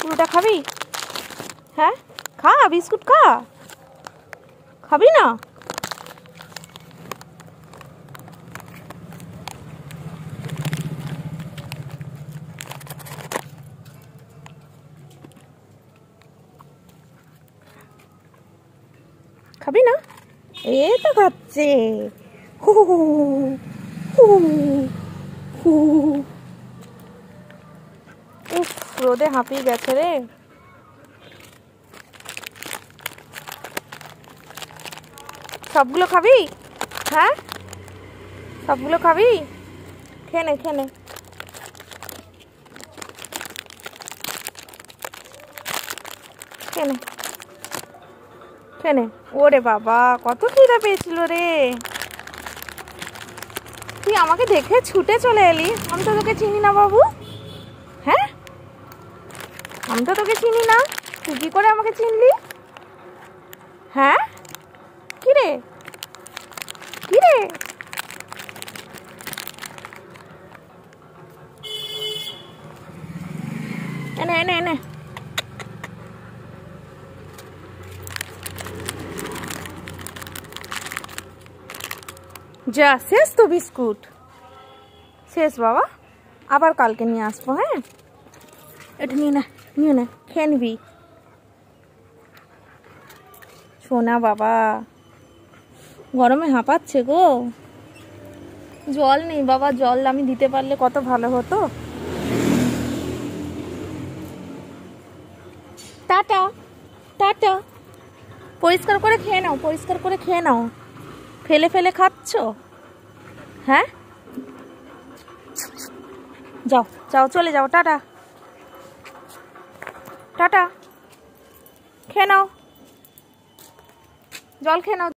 পুরোটা খাবি? হ্যাঁ খা, বিস্কুট খা। খাবি না? খাবি না? এই তো খাচ্ছে। হু হু হু হু। উফ, রোদে হাঁপিয়ে গেছে রে। সবগুলো খাবি? হ্যাঁ সবগুলো খাবি? খেয়ে নে খেয়ে নে। খেয়ে নে খেয়ে নে। ওরে বাবা, কত খিদে পেয়েছিল রে। তুই আমাকে দেখে ছুটে চলে এলি। আমি তো তোকে চিনি না বাবু। হ্যাঁ আমি তো তোকে চিনি না, তুই কি করে আমাকে চিনলি? হ্যাঁ কিরে কিরে? এনে এনে এনে। যা, শেষ তো বিস্কুট? শেষ বাবা, আবার কালকে নিয়ে আসবো। হ্যাঁ এটা নিয়ে না, নিয়ে না, খেয়ে নিবি। শোনা বাবা, গরমে হাঁপাচ্ছে গো। জল নেই বাবা, জল আমি দিতে পারলে কত ভালো হতো। Tata tata. পরিষ্কার করে খেয়ে নাও, পরিষ্কার করে খেয়ে নাও। ফেলে ফেলে খাচ্ছ? হ্যাঁ যাও যাও, চলে যাও। Tata tata. খেয়ে নাও, জল খেয়ে নাও।